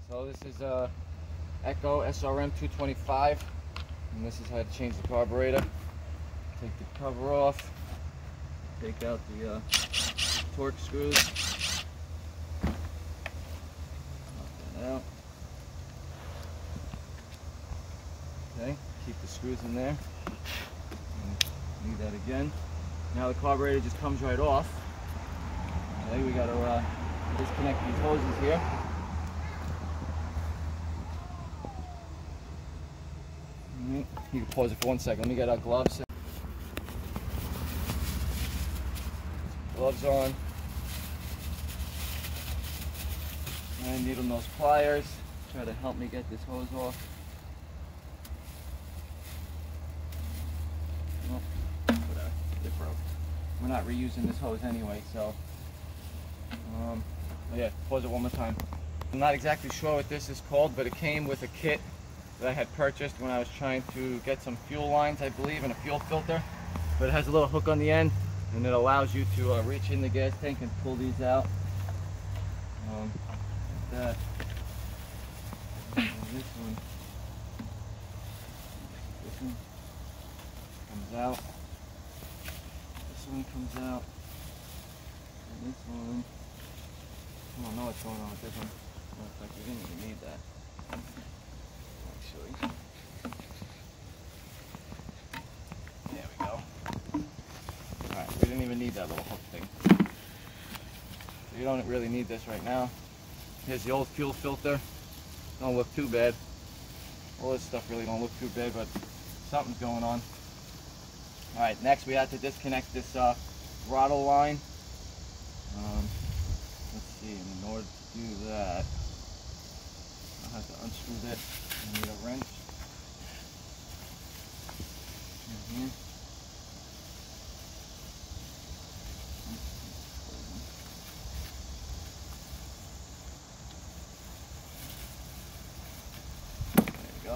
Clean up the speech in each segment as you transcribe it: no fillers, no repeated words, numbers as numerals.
So this is a Echo SRM 225, and this is how to change the carburetor. Take the cover off, take out the torque screws, pop that out. Okay, keep the screws in there. And need that again. Now the carburetor just comes right off. Okay, we got to disconnect these hoses here. You can pause it for 1 second. Let me get our gloves. Gloves on. And needle nose pliers. Try to help me get this hose off. Oh, whatever. It broke. We're not reusing this hose anyway, so. Yeah, pause it one more time. I'm not exactly sure what this is called, but it came with a kit that I had purchased when I was trying to get some fuel lines, I believe, and a fuel filter. But it has a little hook on the end, and it allows you to reach in the gas tank and pull these out. Like that. And this one comes out. This one comes out. And this one. I don't know what's going on with this one. Looks like we didn't even need that. Actually. There we go. Alright, we didn't even need that little hook thing. So you don't really need this right now. Here's the old fuel filter. Don't look too bad. All this stuff really don't look too bad, but something's going on. Alright, next we have to disconnect this throttle line. Let's see, in order to do that, I'll have to unscrew this. I need a wrench. Here. There we go.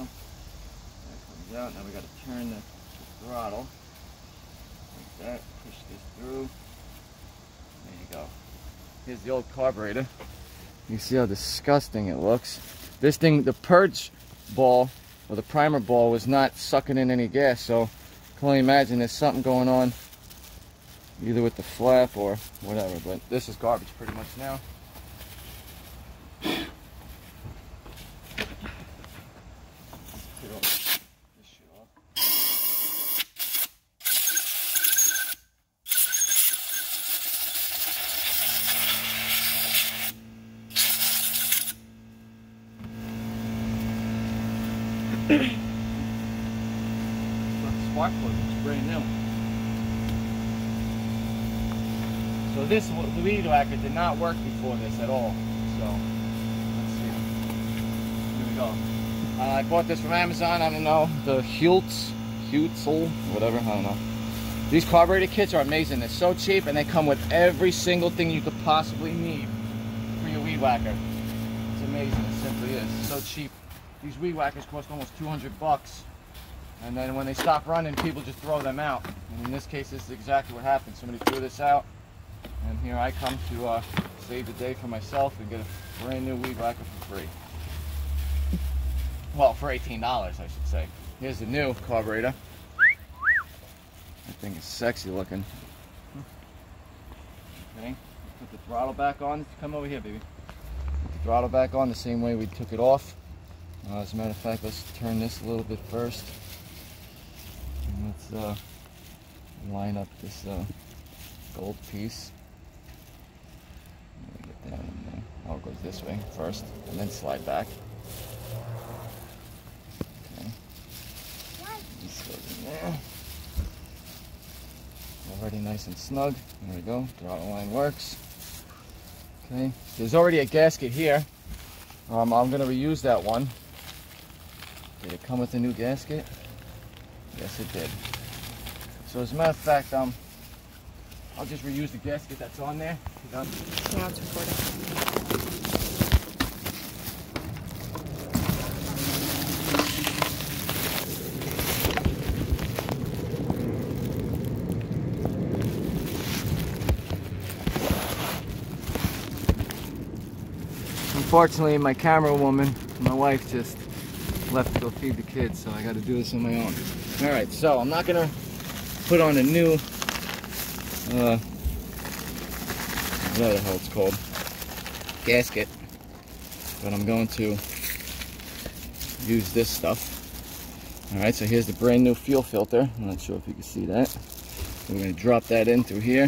That comes out. Now we got to turn the throttle like that. Push this through. There you go. Here's the old carburetor. You see how disgusting it looks. This thing, the purge ball, or the primer ball, was not sucking in any gas, so I can only imagine there's something going on either with the flap or whatever, but this is garbage pretty much now. Spark plug looks brand new. So this weed whacker did not work before this at all. So let's see. Here we go. I bought this from Amazon. I don't know, the Hutzel, whatever. I don't know. These carburetor kits are amazing. They're so cheap, and they come with every single thing you could possibly need for your weed whacker. It's amazing. It simply is. It's so cheap. These weed whackers cost almost 200 bucks. And then when they stop running, people just throw them out. And in this case, this is exactly what happened. Somebody threw this out, and here I come to save the day for myself and get a brand new weed whacker for free. Well, for $18, I should say. Here's the new carburetor. That thing is sexy looking. Okay, put the throttle back on. Come over here, baby. Put the throttle back on the same way we took it off. As a matter of fact, let's turn this a little bit first. And let's line up this gold piece. Let me get that in there. Oh, it goes this way first, and then slide back. Okay. This goes in there. Already nice and snug. There we go. Throttle line works. Okay. There's already a gasket here. I'm going to reuse that one. Did it come with a new gasket? Yes, it did. So as a matter of fact, I'll just reuse the gasket that's on there. Now it's recording. Unfortunately, my camera woman, my wife, just left to go feed the kids, so I got to do this on my own. Alright, so I'm not going to put on a new, whatever the hell it's called, gasket, but I'm going to use this stuff. Alright, so here's the brand new fuel filter. I'm not sure if you can see that. We're going to drop that in through here.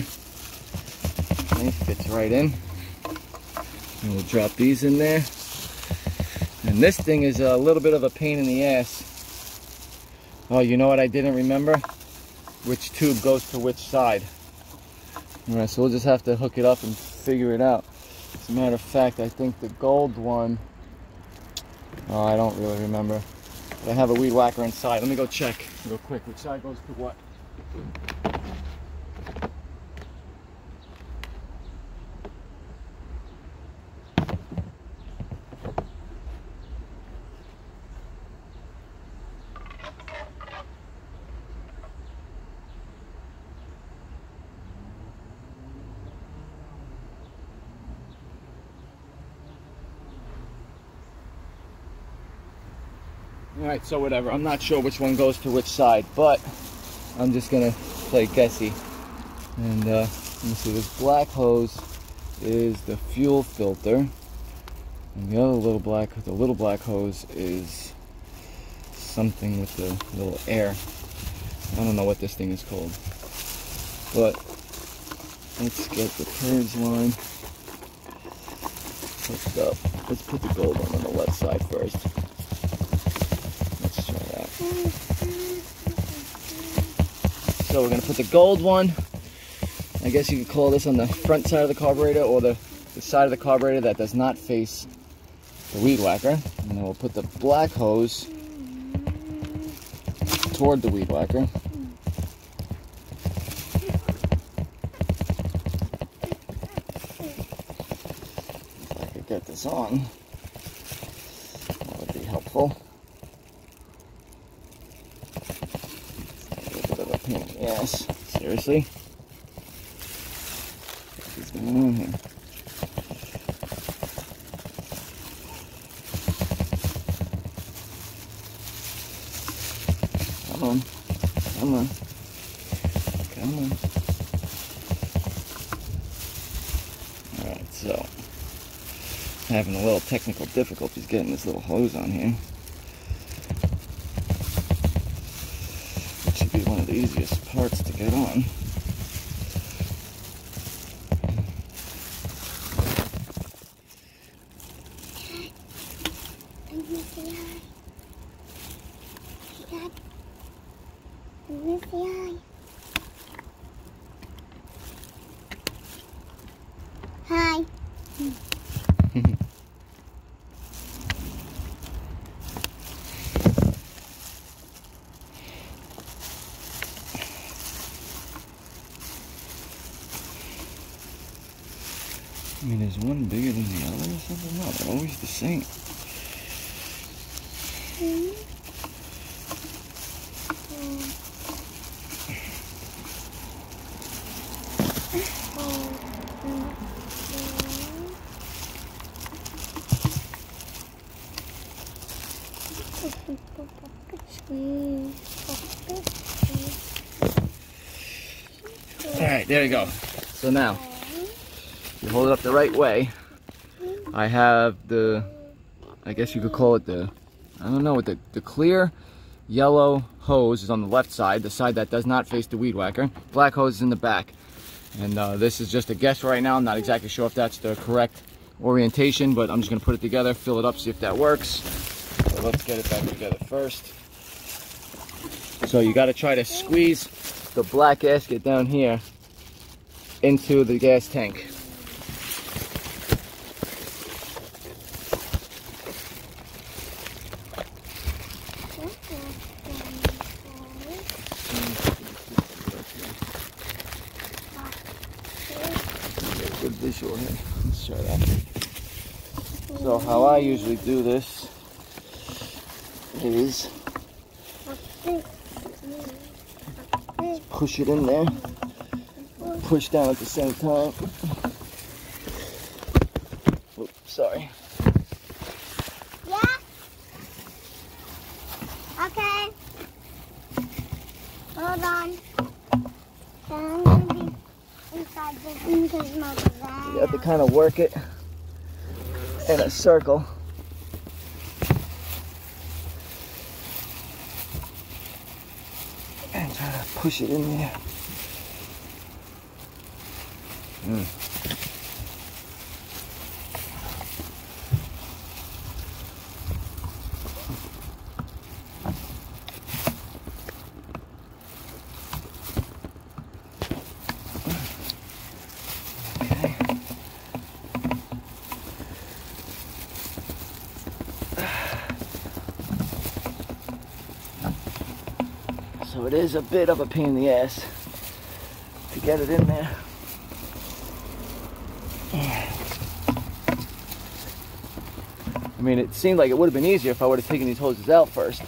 Okay, fits right in. And we'll drop these in there. And this thing is a little bit of a pain in the ass. Oh, you know what I didn't remember? Which tube goes to which side. Alright, so we'll just have to hook it up and figure it out. As a matter of fact, I think the gold one, oh, I don't really remember. But I have a weed whacker inside. Let me go check real quick which side goes to what. Alright, so whatever. I'm not sure which one goes to which side, but I'm just gonna play guessy. And let me see, this black hose is the fuel filter. And the little black hose is something with the little air. I don't know what this thing is called. But let's get the purge line hooked up. Let's put the gold one on the left side first. Let's try that. So we're going to put the gold one, I guess you could call this on the front side of the carburetor, or the side of the carburetor that does not face the weed whacker. And then we'll put the black hose toward the weed whacker. If I could get this on, that would be helpful. Yes, seriously. What's going on here? Come on, come on, come on. Alright, so having a little technical difficulties getting this little hose on here. Be one of the easiest parts to get on. Hi. I mean, is one bigger than the other or something? No, they're always the same. Alright, there you go. So now, you hold it up the right way. I have the, I guess you could call it the, I don't know, the clear yellow hose is on the left side, the side that does not face the weed whacker. Black hose is in the back. And this is just a guess right now. I'm not exactly sure if that's the correct orientation, but I'm just going to put it together, fill it up, see if that works. So let's get it back together first. So you got to try to squeeze the black gasket down here into the gas tank. Good visual here. Let's try that. So how I usually do this is push it in there, push down at the same time. Oops, sorry. kind of work it in a circle. And try to push it in there. So it is a bit of a pain in the ass to get it in there. I mean, it seemed like it would have been easier if I would have taken these hoses out first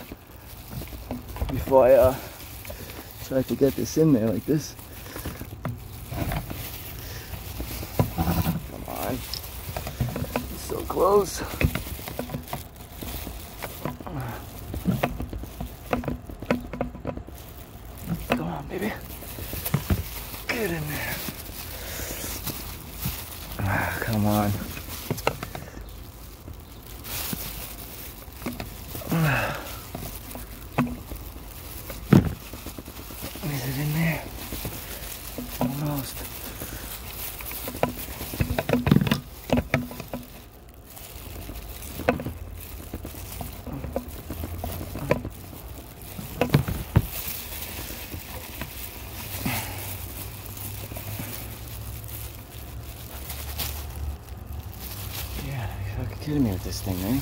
before I tried to get this in there like this. Come on. It's so close. Come on, baby. Get in there. Come on. Is it in there? Almost. Yeah, you're fucking kidding me with this thing, man.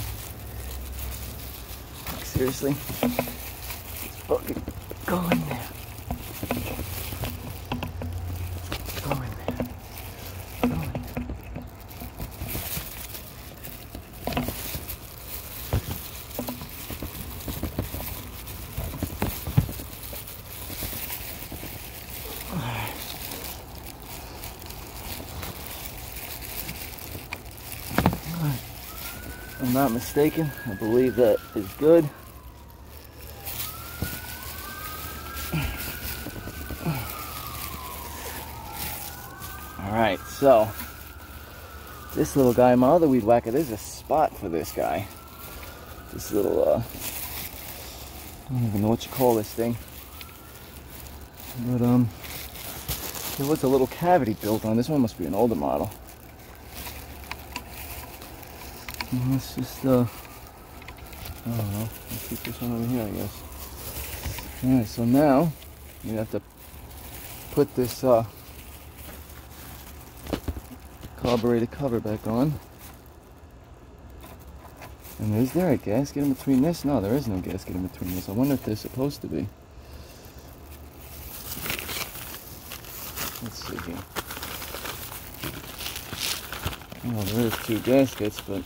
Like, seriously? Let's fucking go in there. Go in there. Go in there. If I'm not mistaken, I believe that is good. Alright, so this little guy, my other weed whacker, there's a spot for this guy. This little, I don't even know what you call this thing. But, there was a little cavity built on. This one must be an older model. And let's just, I don't know, let's keep this one over here, I guess. Alright, so now we have to put this, carburetor cover back on. And is there a gasket in between this? No, there is no gasket in between this. I wonder if there's supposed to be. Let's see here. Oh, there is two gaskets, but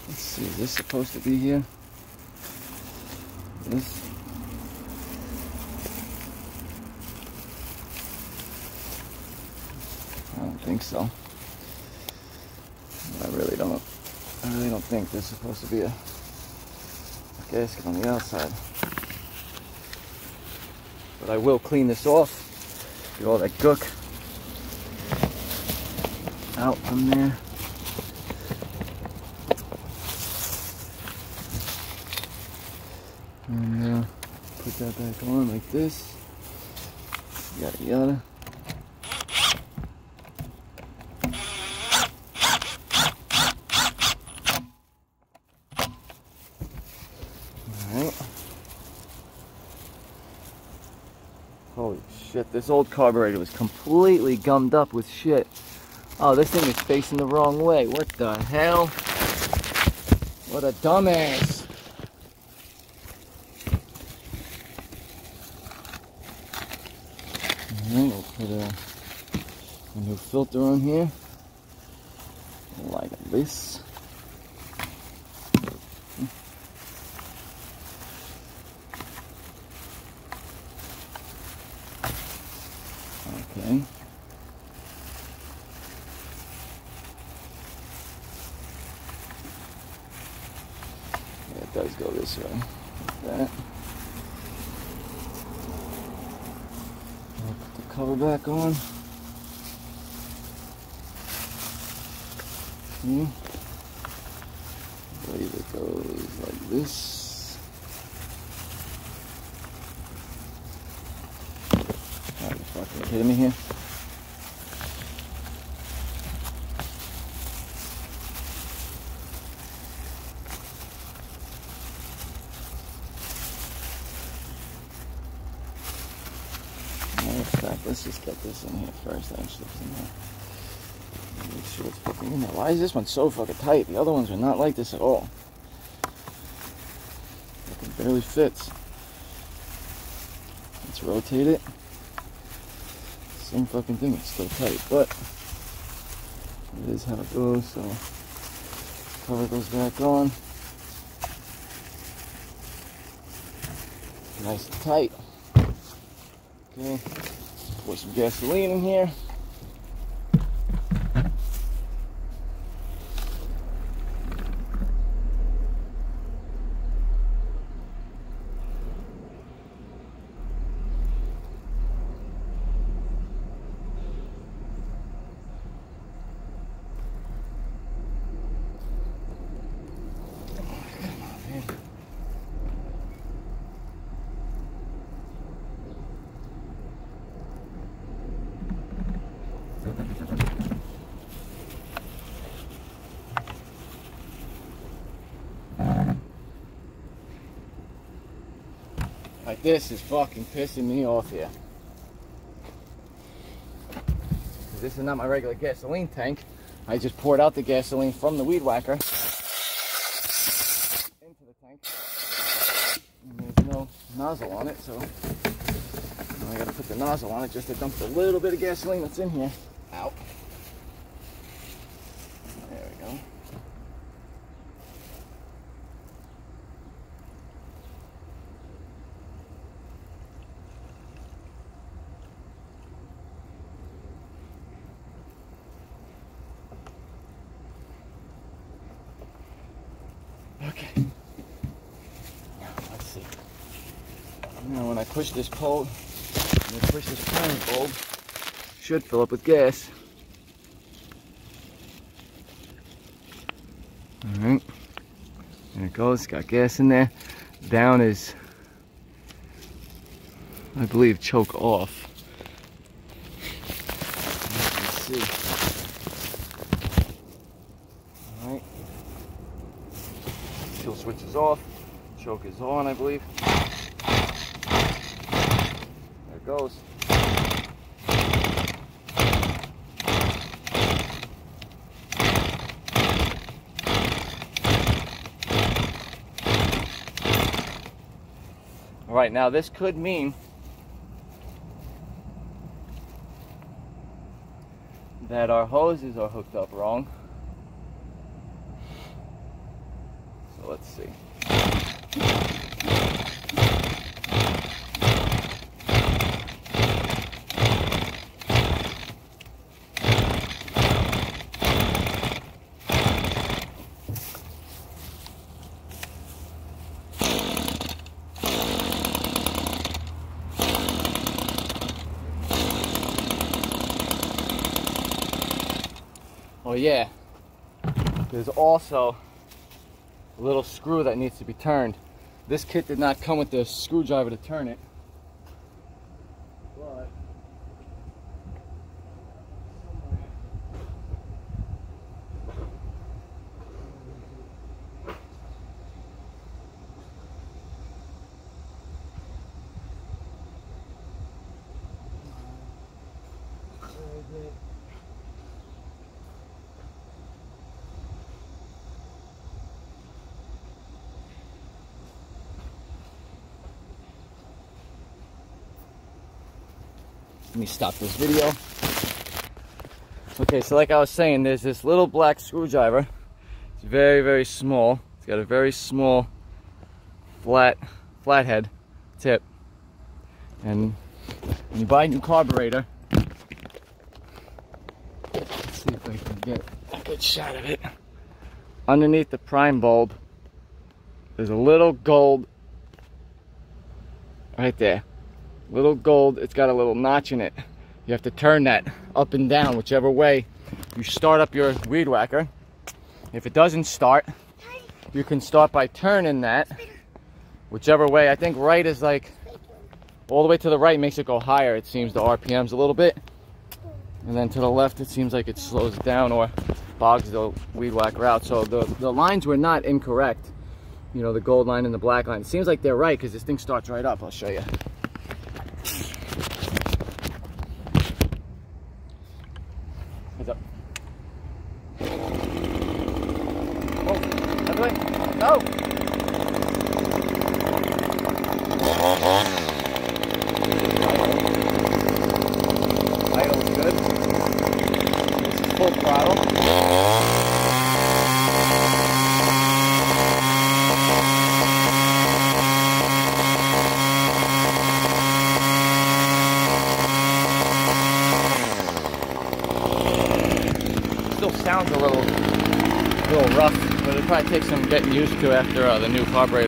let's see, is this supposed to be here? This? I don't think so. I really don't think there's supposed to be a gasket on the outside. But I will clean this off, get all that gook out from there. And put that back on like this. Yada yada. Alright. Holy shit, this old carburetor was completely gummed up with shit. Oh, this thing is facing the wrong way. What the hell? What a dumbass. Alright, we'll put a new filter on here. Like this. Okay. Yeah, it does go this way. Like that. Put the cover back on. I believe it goes like this. Are you fucking kidding me here? Let's just get this in here first. That slips in there. Make sure it's fucking in there. Why is this one so fucking tight? The other ones are not like this at all. Fucking barely fits. Let's rotate it. Same fucking thing. It's still tight, but it is how it goes. So cover goes back on. Nice and tight. Okay. Pour some gasoline in here. Like, this is fucking pissing me off here. This is not my regular gasoline tank. I just poured out the gasoline from the weed whacker into the tank. And there's no nozzle on it, so I gotta put the nozzle on it just to dump the little bit of gasoline that's in here out. There we go. Okay. Let's see. Now when I push this pole, when I push this priming bulb, should fill up with gas. Alright. There it goes. Got gas in there. Down is, I believe, choke off. Let's see. Alright. Fuel switch is off. Choke is on, I believe. There it goes. All right, now this could mean that our hoses are hooked up wrong. So let's see. Oh yeah, there's also a little screw that needs to be turned. This kit did not come with the screwdriver to turn it, but let me stop this video. Okay, so like I was saying, there's this little black screwdriver. It's very, very small. It's got a very small flathead tip. And when you buy a new carburetor, let's see if I can get a good shot of it. Underneath the prime bulb, there's a little gold right there. Little gold, it's got a little notch in it. You have to turn that up and down, whichever way you start up your weed whacker. If it doesn't start, you can start by turning that, whichever way. I think right is like, all the way to the right makes it go higher, it seems, the RPMs a little bit. And then to the left, it seems like it slows it down or bogs the weed whacker out. So the lines were not incorrect. You know, the gold line and the black line. It seems like they're right because this thing starts right up. I'll show you. Heads up. Oh, that's right. No! Idle's good. This is full throttle. Sounds a little rough, but it'll probably take some getting used to after the new carburetor.